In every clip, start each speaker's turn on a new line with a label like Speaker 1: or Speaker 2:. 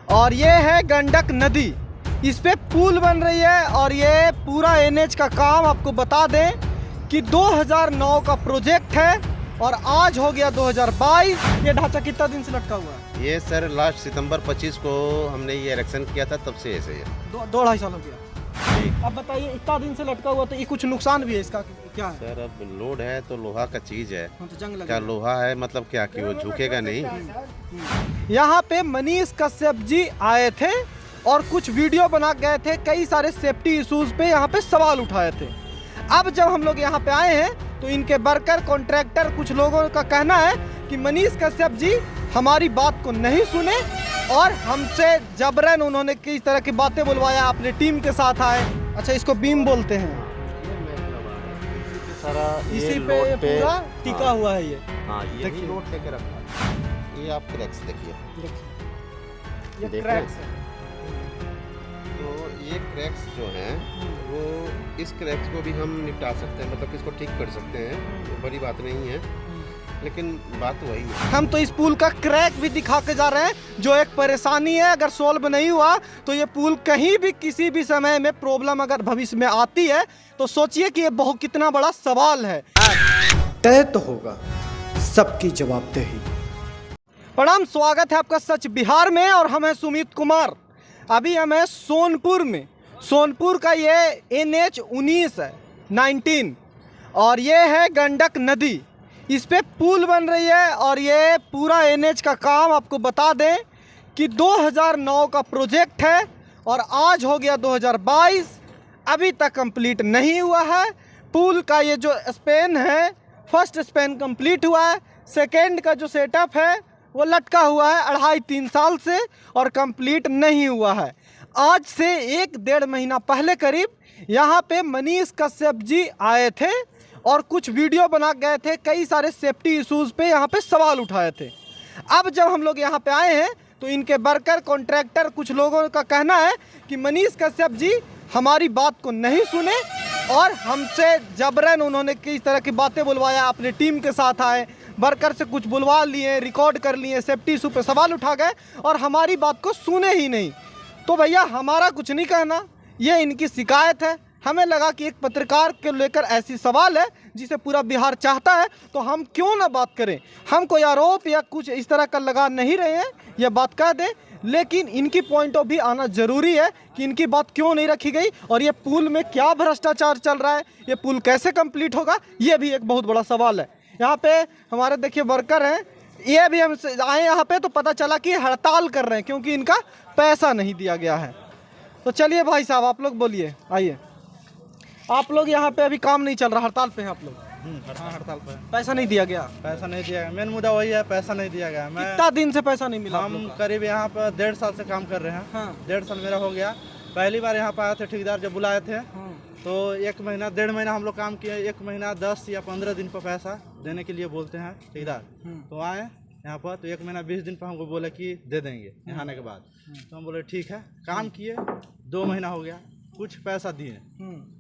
Speaker 1: और ये है गंडक नदी। इस पे पुल बन रही है और ये पूरा एनएच का काम आपको बता दें कि 2009 का प्रोजेक्ट है और आज हो गया 2022। ये ढांचा कितना दिन से लटका हुआ है?
Speaker 2: ये सर लास्ट सितंबर 25 को हमने ये इलेक्शन किया था, तब से ऐसे है।
Speaker 1: दो ढाई साल हो गया। अब बताइए, इतना दिन से लटका हुआ तो ये कुछ नुकसान भी है इसका, क्या है?
Speaker 2: सर अब लोड है तो लोहा का चीज है,
Speaker 1: तो जंग लगा
Speaker 2: क्या लोहा है मतलब क्या कि वो झुकेगा नहीं।
Speaker 1: यहाँ पे मनीष कश्यप जी आए थे और कुछ वीडियो बना गए थे, कई सारे सेफ्टी इश्यूज पे यहाँ पे सवाल उठाए थे। अब जब हम लोग यहाँ पे आए हैं तो इनके वर्कर कॉन्ट्रैक्टर कुछ लोगों का कहना है कि मनीष कश्यप जी हमारी बात को नहीं सुने और हमसे जबरन उन्होंने किस तरह की बातें बुलवाया, अपने टीम के साथ आए। अच्छा, इसको बीम बोलते हैं। इसी पे पूरा टिका हुआ है ये।
Speaker 2: हाँ, यही लोड लेके रखा है। ये आप क्रैक्स देखिए,
Speaker 1: ये क्रैक्स है।
Speaker 2: तो ये क्रैक्स जो हैं वो इस क्रैक्स को भी हम निपटा सकते हैं, मतलब इसको ठीक कर सकते हैं, वो बड़ी बात नहीं है, लेकिन बात वही है।
Speaker 1: हम तो इस पुल का क्रैक भी दिखा के जा रहे हैं, जो एक परेशानी है। अगर सोल्व नहीं हुआ तो ये पुल कहीं भी किसी भी समय में प्रॉब्लम अगर भविष्य में आती है तो सोचिए कि ये बहुत कितना बड़ा सवाल है।
Speaker 3: तय तो होगा सबकी जवाबदेही।
Speaker 1: प्रणाम, स्वागत है आपका सच बिहार में और हम हैं सुमित कुमार। अभी हम हैं सोनपुर में। सोनपुर का ये NH19 है 19 और ये है गंडक नदी। इस पे पुल बन रही है और ये पूरा NH का काम आपको बता दें कि 2009 का प्रोजेक्ट है और आज हो गया 2022, अभी तक कंप्लीट नहीं हुआ है। पुल का ये जो स्पेन है, फर्स्ट स्पेन कंप्लीट हुआ है, सेकेंड का जो सेटअप है वो लटका हुआ है 2.5-3 साल से और कंप्लीट नहीं हुआ है। आज से 1-1.5 महीना पहले करीब यहाँ पे मनीष कश्यप जी आए थे और कुछ वीडियो बना गए थे, कई सारे सेफ्टी इश्यूज पे यहाँ पे सवाल उठाए थे। अब जब हम लोग यहाँ पे आए हैं तो इनके वर्कर कॉन्ट्रैक्टर कुछ लोगों का कहना है कि मनीष कश्यप जी हमारी बात को नहीं सुने और हमसे जबरन उन्होंने किस तरह की बातें बुलवाया, अपने टीम के साथ आए, वर्कर से कुछ बुलवा लिए, रिकॉर्ड कर लिए, सेफ्टी इशू पे सवाल उठा गए और हमारी बात को सुने ही नहीं। तो भैया हमारा कुछ नहीं कहना, ये इनकी शिकायत है। हमें लगा कि एक पत्रकार के लेकर ऐसी सवाल है जिसे पूरा बिहार चाहता है, तो हम क्यों ना बात करें। हम कोई आरोप या कुछ इस तरह का लगा नहीं रहे हैं, यह बात कह दें, लेकिन इनकी पॉइंट ऑफ भी आना जरूरी है कि इनकी बात क्यों नहीं रखी गई और ये पुल में क्या भ्रष्टाचार चल रहा है, ये पुल कैसे कंप्लीट होगा, ये भी एक बहुत बड़ा सवाल है। यहाँ पे हमारे देखिए वर्कर हैं, ये भी हम आए यहाँ पे तो पता चला कि हड़ताल कर रहे हैं क्योंकि इनका पैसा नहीं दिया गया है। तो चलिए भाई साहब, आप लोग बोलिए, आइए। आप लोग यहाँ पे अभी काम नहीं चल रहा, हड़ताल पे हैं आप लोग?
Speaker 4: हाँ, हड़ताल पे।
Speaker 1: पैसा नहीं दिया गया?
Speaker 4: पैसा नहीं दिया गया, मेन मुद्दा वही है, पैसा नहीं दिया गया। मैं
Speaker 1: कितना दिन से पैसा नहीं मिला?
Speaker 4: हम करीब यहाँ पर 1.5 साल से काम कर रहे हैं।
Speaker 1: हाँ।
Speaker 4: 1.5 साल मेरा हो गया। पहली बार यहाँ पर आए थे, ठेकेदार जब बुलाए थे तो 1 महीना 1.5 महीना हम लोग काम किए। 1 महीना 10 या 15 दिन पर पैसा देने के लिए बोलते हैं ठेकेदार। तो आए यहाँ पर तो 1 महीना 20 दिन पर हमको बोले कि दे देंगे यहाँ आने के बाद। तो हम बोले ठीक है। काम किए, 2 महीना हो गया, कुछ पैसा दिए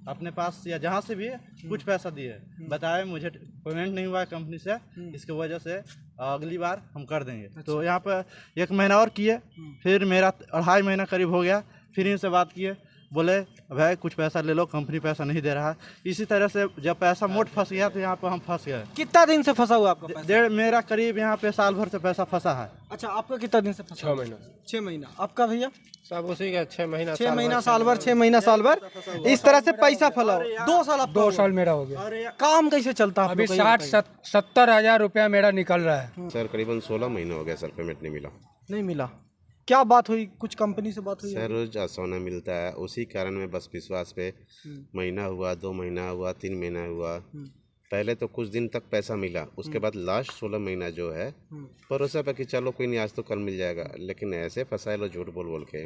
Speaker 4: अपने पास या जहाँ से भी कुछ पैसा दिए, बताए मुझे पेमेंट नहीं हुआ है कंपनी से, इसकी वजह से अगली बार हम कर देंगे। अच्छा। तो यहाँ पर 1 महीना और किए, फिर मेरा 2.5 महीना करीब हो गया, फिर इनसे बात किए, बोले भाई कुछ पैसा ले लो, कंपनी पैसा नहीं दे रहा है। इसी तरह से जब पैसा मोट फंस गया तो यहाँ पर हम फंस गए।
Speaker 1: कितना दिन से फंसा हुआ आपका पैसा?
Speaker 4: मेरा करीब यहाँ पे साल भर से पैसा फंसा है।
Speaker 1: अच्छा, आपका कितना दिन से फंसा?
Speaker 4: 6 महीना।
Speaker 1: 6 महीना। आपका भैया?
Speaker 4: सब उसी का 6 महीना
Speaker 1: 6 महीना साल भर, 6 महीना साल भर, इस तरह से पैसा फैला। 2 साल?
Speaker 5: 2 साल मेरा हो गया।
Speaker 1: काम कैसे चलता है?
Speaker 5: अभी 60-70 हजार रुपया मेरा निकल रहा है।
Speaker 2: सर करीबन 16 महीना हो गया सर, पेमेंट नहीं मिला।
Speaker 1: नहीं मिला? क्या बात हुई, कुछ कंपनी से बात हुई?
Speaker 2: सर रोज सोना मिलता है, उसी कारण में बस विश्वास पे महीना हुआ, 2 महीना हुआ, 3 महीना हुआ। पहले तो कुछ दिन तक पैसा मिला, उसके बाद लास्ट 16 महीना जो है भरोसा पे कि चलो कोई नहीं, आज तो कल मिल जाएगा, लेकिन ऐसे फंसाए लो झूठ बोल बोल के।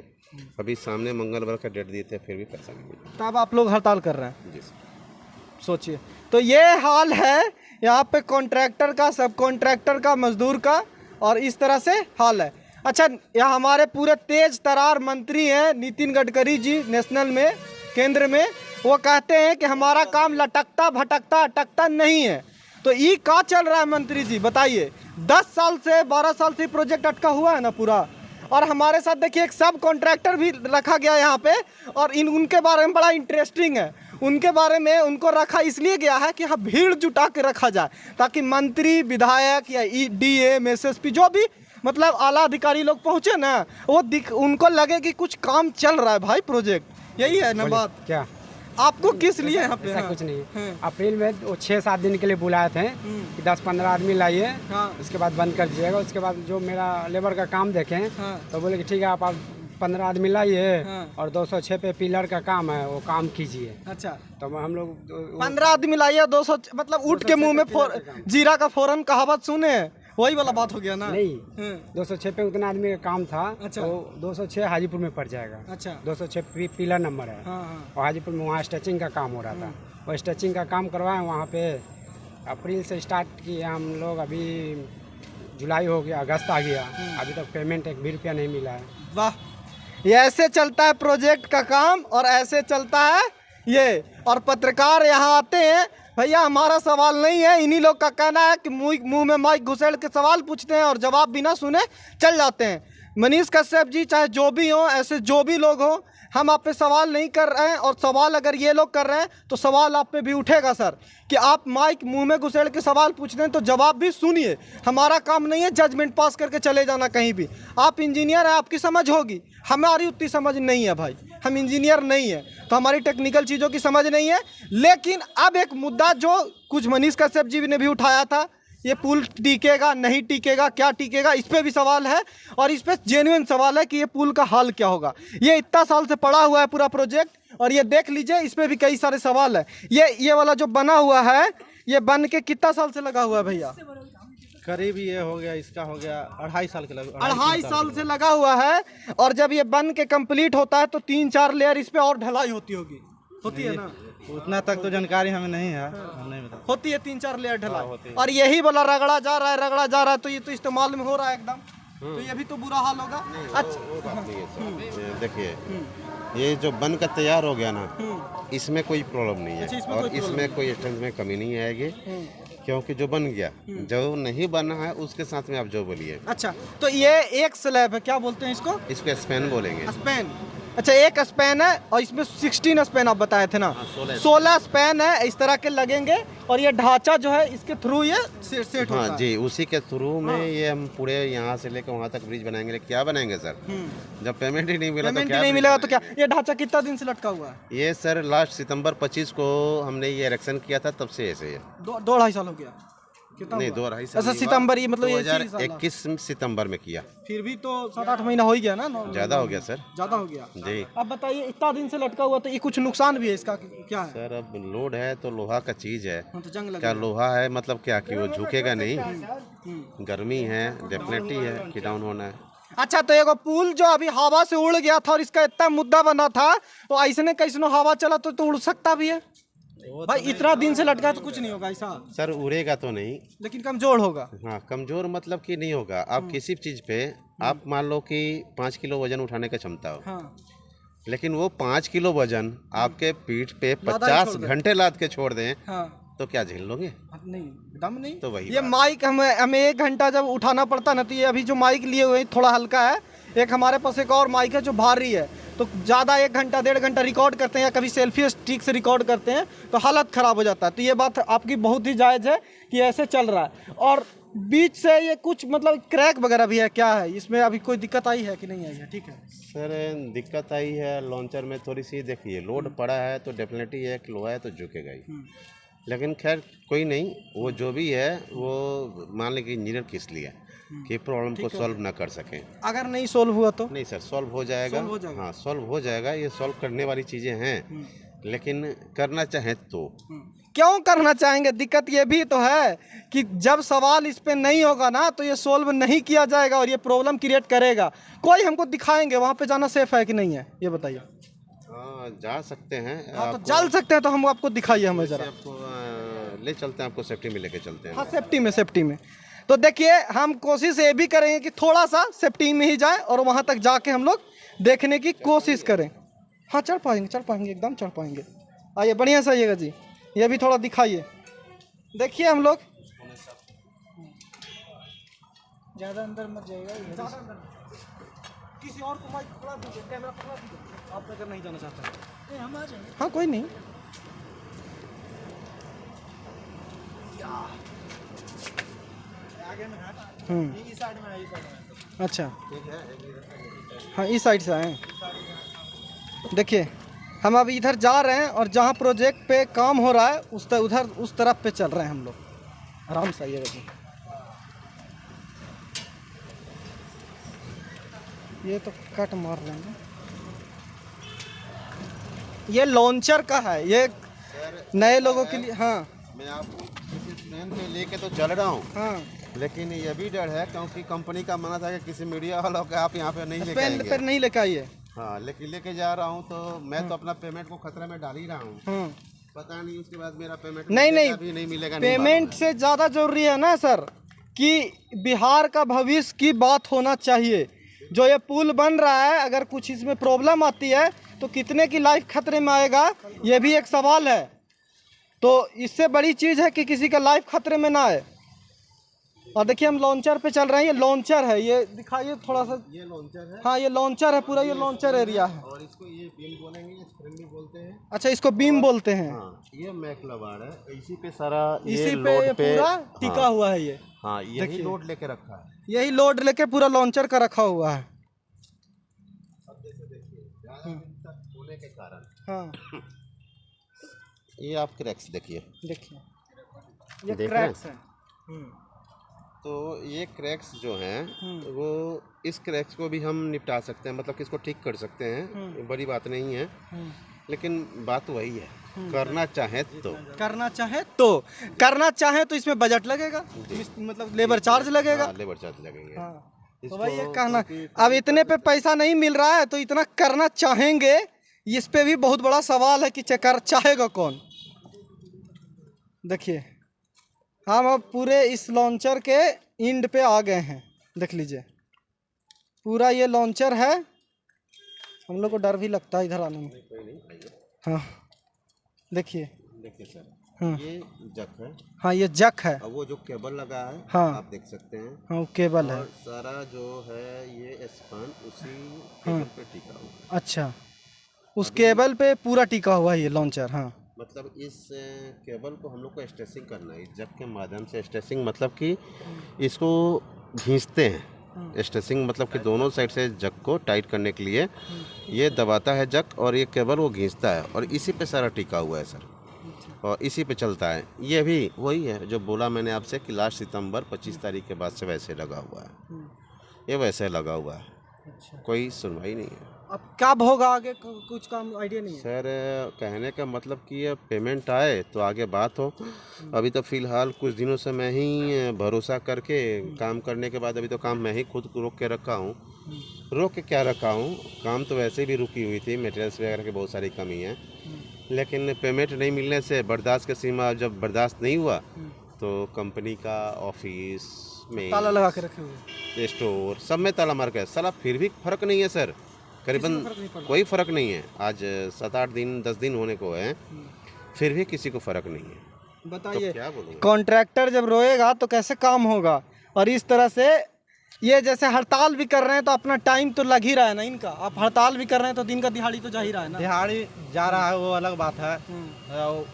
Speaker 2: अभी सामने मंगलवार का डेट दिए थे, फिर भी पैसा नहीं मिला।
Speaker 1: तब आप लोग हड़ताल कर रहे हैं?
Speaker 2: जी सर।
Speaker 1: सोचिए, तो ये हाल है यहाँ पे कॉन्ट्रैक्टर का, सब कॉन्ट्रैक्टर का, मजदूर का, और इस तरह से हाल है। अच्छा, यहाँ हमारे पूरे तेज तरार मंत्री हैं नितिन गडकरी जी, नेशनल में, केंद्र में, वो कहते हैं कि हमारा काम लटकता भटकता अटकता नहीं है। तो ये क्या चल रहा है मंत्री जी, बताइए? 10 साल से 12 साल से प्रोजेक्ट अटका हुआ है ना पूरा। और हमारे साथ देखिए एक सब कॉन्ट्रैक्टर भी रखा गया यहाँ पे, और उनके बारे में बड़ा इंटरेस्टिंग है। उनके बारे में उनको रखा इसलिए गया है कि यहाँ भीड़ जुटा के रखा जाए, ताकि मंत्री, विधायक या डीएम, एसएसपी जो भी मतलब आला अधिकारी लोग पहुँचे ना, वो उनको लगे कि कुछ काम चल रहा है भाई, प्रोजेक्ट। यही है ना बात।
Speaker 5: क्या
Speaker 1: आपको किस लिए यहाँ पे?
Speaker 5: ऐसा कुछ नहीं। अप्रैल में वो 6-7 दिन के लिए बुलाए थे कि 10-15 आदमी लाइए,
Speaker 1: हाँ।
Speaker 5: उसके बाद बंद कर दीजिएगा। उसके बाद जो मेरा लेबर का काम देखें,
Speaker 1: हाँ।
Speaker 5: तो बोले कि ठीक है आप 15 आदमी लाइए,
Speaker 1: हाँ।
Speaker 5: और 206 पे पिलर का काम है, वो काम कीजिए।
Speaker 1: अच्छा,
Speaker 5: तो हम लोग
Speaker 1: 15 आदमी लाइए, 200 मतलब उठ के मुंह में जीरा का फौरन कहावत सुने, वही वाला बात हो गया ना।
Speaker 5: नहीं, 206 पे उतना आदमी का काम था।
Speaker 1: अच्छा।
Speaker 5: तो 206 हाजीपुर में पड़ जाएगा।
Speaker 1: अच्छा।
Speaker 5: 206 पिलर नंबर है।
Speaker 1: हाँ, हाँ।
Speaker 5: और हाजीपुर में वहाँ स्टिचिंग का काम हो रहा था, वो स्टिचिंग का काम करवाए वहाँ पे। अप्रैल से स्टार्ट किए हम लोग, अभी जुलाई हो गया, अगस्त आ गया, अभी तक पेमेंट 1 भी रुपया नहीं मिला है।
Speaker 1: वाह, ये ऐसे चलता है प्रोजेक्ट का काम, और ऐसे चलता है ये। और पत्रकार यहाँ आते हैं, भैया हमारा सवाल नहीं है, इन्हीं लोग का कहना है कि मुंह में माइक घुसेड़ के सवाल पूछते हैं और जवाब बिना सुने चल जाते हैं। मनीष कश्यप जी चाहे जो भी हो, ऐसे जो भी लोग हो, हम आप पे सवाल नहीं कर रहे हैं, और सवाल अगर ये लोग कर रहे हैं तो सवाल आप पे भी उठेगा सर, कि आप माइक मुंह में घुसेड़ के सवाल पूछते हैं तो जवाब भी सुनिए। हमारा काम नहीं है जजमेंट पास करके चले जाना कहीं भी। आप इंजीनियर हैं, आपकी समझ होगी, हमारी उतनी समझ नहीं है भाई, हम इंजीनियर नहीं है, तो हमारी टेक्निकल चीज़ों की समझ नहीं है। लेकिन अब एक मुद्दा जो कुछ मनीष कश्यप जी ने भी उठाया था, ये पुल टिकेगा नहीं टिकेगा, क्या टिकेगा, इस पे भी सवाल है, और इस पे जेन्युइन सवाल है कि ये पुल का हाल क्या होगा। ये इतना साल से पड़ा हुआ है पूरा प्रोजेक्ट, और ये देख लीजिए इस पे भी कई सारे सवाल है। ये वाला जो बना हुआ है, ये बन के कितना साल से लगा हुआ है भैया?
Speaker 4: करीब ये हो गया, इसका हो गया 2.5 साल के लगा,
Speaker 1: 2.5 साल से लगा हुआ है। और जब ये बन के कंप्लीट होता है तो 3-4 लेयर इस पे और ढलाई होती होगी, होती है ना?
Speaker 4: उतना तक तो जानकारी हमें नहीं है, हम नहीं बता।
Speaker 1: होती है 3-4 लेयर ढलाई, और यही वाला रगड़ा जा रहा है, तो ये तो इस्तेमाल में हो रहा है एकदम, तो ये भी तो बुरा हाल होगा। अच्छा,
Speaker 2: देखिए ये जो बन कर तैयार हो गया ना, इसमें कोई प्रॉब्लम नहीं है, और इसमें कोई स्ट्रेंथ में कमी नहीं आएगी, क्योंकि जो बन गया, जो नहीं बना है उसके साथ में आप जो बोलिए।
Speaker 1: अच्छा, तो ये एक स्लैब है, क्या बोलते हैं इसको?
Speaker 2: स्पैन बोलेंगे।
Speaker 1: स्पैन। अच्छा, एक स्पैन है, और इसमें 16 स्पैन आप बताए थे ना? 16 स्पैन है, इस तरह के लगेंगे, और ये ढांचा जो है इसके थ्रू ये सेट होता है।
Speaker 2: हाँ जी, उसी के थ्रू में ये हम पूरे यहाँ से लेकर वहाँ तक ब्रिज बनाएंगे। क्या बनाएंगे सर, जब पेमेंट ही नहीं मिला तो क्या?
Speaker 1: नहीं मिलेगा तो क्या? ये ढांचा कितना दिन से लटका हुआ है?
Speaker 2: ये सर लास्ट सितंबर 25 को हमने ये इरेक्शन किया था, तब से ऐसे है।
Speaker 1: 2-2.5 साल हो गया?
Speaker 2: नहीं, 2.5 साल।
Speaker 1: अच्छा, सितंबर, ये मतलब
Speaker 2: 2021 सितंबर में किया।
Speaker 1: फिर भी तो 7-8 महीना हो ही गया ना?
Speaker 2: ज्यादा हो गया सर,
Speaker 1: ज्यादा हो गया
Speaker 2: जी।
Speaker 1: अब बताइए, इतना दिन से लटका हुआ तो ये कुछ नुकसान भी है इसका, क्या है?
Speaker 2: सर अब लोड है तो लोहा का चीज है,
Speaker 1: तो जंग लगा
Speaker 2: क्या लोहा है मतलब क्या कि वो झुकेगा नहीं, गर्मी है, डेफिनेटली है कि डाउन होना है।
Speaker 1: अच्छा, तो एगो पुल जो अभी हवा से उड़ गया था और इसका इतना मुद्दा बना था, तो ऐसने कैसनो हवा चला तो उड़ सकता भी है भाई? इतना दिन से लटका तो कुछ नहीं होगा ऐसा?
Speaker 2: सर उड़ेगा तो नहीं,
Speaker 1: लेकिन कमजोर होगा।
Speaker 2: हाँ, कमजोर मतलब कि नहीं होगा। आप किसी चीज पे आप मान लो कि 5 किलो वजन उठाने का क्षमता हो,
Speaker 1: हाँ।
Speaker 2: लेकिन वो 5 किलो वजन आपके पीठ पे 50 घंटे लाद के छोड़ दें,
Speaker 1: हाँ।
Speaker 2: तो क्या झेल लोगे?
Speaker 1: नहीं, दम नहीं।
Speaker 2: तो वही
Speaker 1: ये माइक हमें 1 घंटा जब उठाना पड़ता ना, तो ये अभी जो माइक लिए हुए थोड़ा हल्का है, एक हमारे पास एक और माइक है जो भारी है, तो ज़्यादा 1 घंटा 1.5 घंटा रिकॉर्ड करते हैं, या कभी सेल्फी स्टिक से रिकॉर्ड करते हैं तो हालत ख़राब हो जाता है। तो ये बात आपकी बहुत ही जायज़ है कि ऐसे चल रहा है। और बीच से ये कुछ मतलब क्रैक वगैरह भी है, क्या है इसमें? अभी कोई दिक्कत आई है कि नहीं आई है? ठीक है
Speaker 2: सर, दिक्कत आई है लॉन्चर में थोड़ी सी। देखिए लोड पड़ा है तो डेफिनेटली एक लोहा है तो झुकेगा ही, लेकिन खैर कोई नहीं, वो जो भी है वो मान लें कि इंजीनियर किस लिए कि प्रॉब्लम को सॉल्व ना कर सकें।
Speaker 1: अगर नहीं सोल्व हुआ तो?
Speaker 2: नहीं सर, सॉल्व हो जाएगा। हाँ, सॉल्व हो जाएगा, ये सॉल्व करने वाली चीज़ें हैं, लेकिन करना चाहें तो।
Speaker 1: क्यों करना चाहेंगे? दिक्कत ये भी तो है कि जब सवाल इस पे नहीं होगा ना, तो ये सोल्व नहीं किया जाएगा और ये प्रॉब्लम क्रिएट करेगा। कोई हमको दिखाएंगे वहाँ पे जाना सेफ है कि नहीं है, ये बताइए।
Speaker 2: हाँ, जा सकते हैं।
Speaker 1: हाँ, तो चल सकते हैं, तो हम आपको दिखाइए, हमें जरा
Speaker 2: आपको ले चलते हैं, आपको सेफ्टी में लेके चलते हैं।
Speaker 1: हाँ, सेफ्टी में। तो देखिए, हम कोशिश ये भी करेंगे कि थोड़ा सा सेफ्टी में ही जाए और वहाँ तक जाके हम लोग देखने की कोशिश करें। हाँ, चढ़ पाएंगे, एकदम चढ़ पाएंगे। आइए, बढ़िया से आइएगा जी, ये भी थोड़ा दिखाइए। देखिए हम लोग ज़्यादा अंदर मत जाइएगा। किसी और को माइक पकड़ा दीजिए, कैमरा पकड़ा दीजिए, आप अगर नहीं जाना चाहते हैं। हम आ जाएंगे। हाँ कोई नहीं।
Speaker 4: आगे में है, इस साइड में है, इस साइड में।
Speaker 1: अच्छा हाँ इस साइड से आए। देखिए हम अभी इधर जा रहे हैं और जहाँ प्रोजेक्ट पे काम हो रहा है उधर उस तरफ पे चल रहे हैं हम लोग। आराम से आइए। देखिए ये तो कट मार लेंगे। ये लॉन्चर का है, ये नए लोगों के लिए। हाँ
Speaker 2: मैं आपको किसी ट्रेन पे लेके तो चल रहा हूँ,
Speaker 1: हाँ
Speaker 2: लेकिन ये भी डर है क्योंकि कंपनी का मना था कि किसी मीडिया वालों को आप यहाँ पे नहीं लेके
Speaker 1: पेन
Speaker 2: आएंगे।
Speaker 1: पर नहीं लेकर आइए।
Speaker 2: हाँ लेकिन लेके जा रहा हूँ तो मैं तो अपना पेमेंट को खतरे में डाल ही रहा हूँ।
Speaker 1: हाँ
Speaker 2: पता नहीं उसके बाद मेरा पेमेंट
Speaker 1: नहीं
Speaker 2: मिलेगा भी नहीं मिलेगा, नहीं
Speaker 1: पेमेंट
Speaker 2: मालूम है।
Speaker 1: से ज़्यादा जरूरी है ना सर कि बिहार का भविष्य की बात होना चाहिए। जो ये पुल बन रहा है, अगर कुछ इसमें प्रॉब्लम आती है तो कितने की लाइफ खतरे में आएगा, ये भी एक सवाल है। तो इससे बड़ी चीज़ है कि किसी का लाइफ खतरे में ना आए। और देखिए हम लॉन्चर पे चल रहे हैं। ये लॉन्चर है, ये दिखाइए थोड़ा सा।
Speaker 2: ये लॉन्चर है।
Speaker 1: हाँ ये लॉन्चर है, पूरा ये लॉन्चर एरिया है।
Speaker 2: और इसको ये बीम बोलेंगे, स्प्रिंग भी बोलते हैं।
Speaker 1: अच्छा इसको बीम बोलते हैं।
Speaker 2: हाँ ये मैकलबार है, इसी पे सारा
Speaker 1: इसी पे
Speaker 2: लोड
Speaker 1: ये पूरा टिका हुआ है। ये
Speaker 2: हाँ यही लोड लेके रखा है।
Speaker 1: यही लोड लेके पूरा लॉन्चर का रखा हुआ है।
Speaker 2: अब जैसे देखिए ज़्यादा दिन तक होने के कारण
Speaker 1: हाँ
Speaker 2: ये आप क्रैक्स देखिए।
Speaker 1: देखिए ये
Speaker 2: देख रहे हैं?
Speaker 1: क्रैक्स हैं।
Speaker 2: तो ये क्रैक्स जो हैं वो इस क्रैक्स को भी हम निपटा सकते हैं, मतलब कि इसको ठीक कर सकते हैं, ये बड़ी बात नहीं है। लेकिन बात वही है, करना चाहे तो करना चाहे तो इसमें बजट लगेगा, मतलब लेबर चार्ज लगेगा। हाँ, लेबर चार्ज लगेंगे।
Speaker 1: तो भाई ये कहना, अब इतने पे पैसा नहीं मिल रहा है तो इतना करना चाहेंगे, इस पे भी बहुत बड़ा सवाल है कि चाहेगा कौन। देखिए हम अब पूरे इस लॉन्चर के एंड पे आ गए हैं। देख लीजिए पूरा ये लॉन्चर है। हम लोग को डर भी लगता है इधर आने में। हाँ देखिए
Speaker 2: सर
Speaker 1: हाँ
Speaker 2: ये जक है।
Speaker 1: हाँ ये जक है।
Speaker 2: अब वो जो केबल लगा है
Speaker 1: हाँ।
Speaker 2: आप देख सकते हैं।
Speaker 1: हाँ वो केबल है।
Speaker 2: और सारा जो है ये स्पन उसी केबल पे टिका हुआ है।
Speaker 1: अच्छा उस केबल पे पूरा टिका हुआ है ये लॉन्चर। हाँ
Speaker 2: मतलब इस केबल को हम लोग को स्ट्रेसिंग करना है, जग के माध्यम से। स्ट्रेसिंग मतलब कि इसको घींचते हैं। स्ट्रेसिंग मतलब कि दोनों साइड से जग को टाइट करने के लिए ये दबाता है जग और ये केबल वो घींचता है और इसी पे सारा टिका हुआ है सर, और इसी पे चलता है। ये भी वही है जो बोला मैंने आपसे कि लास्ट सितंबर 25 तारीख के बाद से वैसे लगा हुआ है। ये वैसे लगा हुआ है, कोई सुनवाई नहीं है।
Speaker 1: अब कब होगा आगे, कुछ काम आइडिया नहीं है
Speaker 2: सर। कहने का मतलब कि ये पेमेंट आए तो आगे बात हो। अभी तो फ़िलहाल कुछ दिनों से मैं ही भरोसा करके काम करने के बाद अभी तो काम मैं ही खुद रोक के रखा हूँ। रोक के क्या रखा हूँ, काम तो वैसे भी रुकी हुई थी, मटेरियल्स वगैरह की बहुत सारी कमी है। लेकिन पेमेंट नहीं मिलने से बर्दाश्त की सीमा जब बर्दाश्त नहीं हुआ तो कंपनी का ऑफिस में
Speaker 1: ताला लगा के रखे हुए,
Speaker 2: स्टोर सब में ताला मार गया। साला फिर भी फ़र्क नहीं है सर, करीबन कोई फ़र्क नहीं है। आज 7-8 दिन 10 दिन होने को है, फिर भी किसी को फ़र्क नहीं है।
Speaker 1: बताइए
Speaker 2: तो क्या बोलूँगा?
Speaker 1: कॉन्ट्रैक्टर जब रोएगा तो कैसे काम होगा। और इस तरह से ये जैसे हड़ताल भी कर रहे हैं तो अपना टाइम तो लग ही रहा है ना इनका। आप हड़ताल भी कर रहे हैं तो दिन का दिहाड़ी तो जा ही रहा है ना।
Speaker 4: दिहाड़ी जा रहा है वो अलग बात है।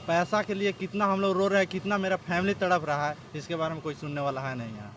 Speaker 4: पैसा के लिए कितना हम लोग रो रहे हैं, कितना मेरा फैमिली तड़प रहा है, इसके बारे में कोई सुनने वाला है नहीं है।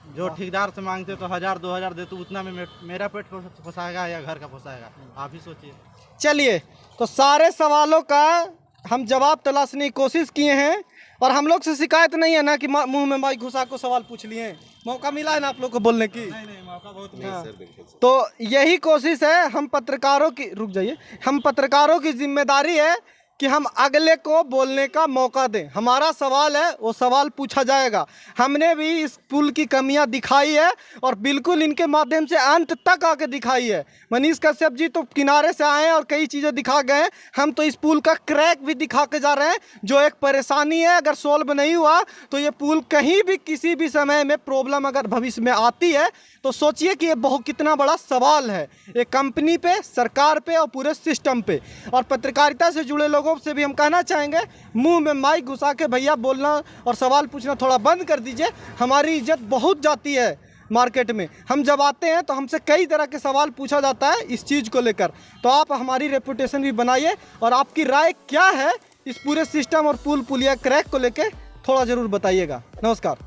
Speaker 4: जो ठेकेदार से मांगते तो 1000-2000 दे तो उतना में मेरा पेट पोसाएगा या घर का पोसाएगा, आप ही सोचिए।
Speaker 1: चलिए तो सारे सवालों का हम जवाब तलाशने की कोशिश किए हैं और हम लोग से शिकायत नहीं है ना कि मुंह में माइक घुसा को सवाल पूछ लिए। मौका मिला है ना आप लोग को बोलने की।
Speaker 4: नहीं मौका बहुत
Speaker 2: नहीं सर, बिल्कुल सर।
Speaker 1: तो यही कोशिश है। हम पत्रकारों की, रुक जाइए, हम पत्रकारों की जिम्मेदारी है कि हम अगले को बोलने का मौका दें। हमारा सवाल है वो सवाल पूछा जाएगा। हमने भी इस पुल की कमियां दिखाई है और बिल्कुल इनके माध्यम से अंत तक आके दिखाई है। मनीष कश्यप जी तो किनारे से आए हैं और कई चीज़ें दिखा गए हैं, हम तो इस पुल का क्रैक भी दिखा के जा रहे हैं जो एक परेशानी है। अगर सोल्व नहीं हुआ तो ये पुल कहीं भी किसी भी समय में प्रॉब्लम अगर भविष्य में आती है तो सोचिए कि ये बहुत कितना बड़ा सवाल है एक कंपनी पे, सरकार पे और पूरे सिस्टम पे। और पत्रकारिता से जुड़े लोगों से भी हम कहना चाहेंगे, मुंह में माइक घुसा के भैया बोलना और सवाल पूछना थोड़ा बंद कर दीजिए। हमारी इज्जत बहुत जाती है मार्केट में। हम जब आते हैं तो हमसे कई तरह के सवाल पूछा जाता है इस चीज़ को लेकर। तो आप हमारी रेपुटेशन भी बनाइए और आपकी राय क्या है इस पूरे सिस्टम और पुलिया क्रैक को लेकर थोड़ा ज़रूर बताइएगा। नमस्कार।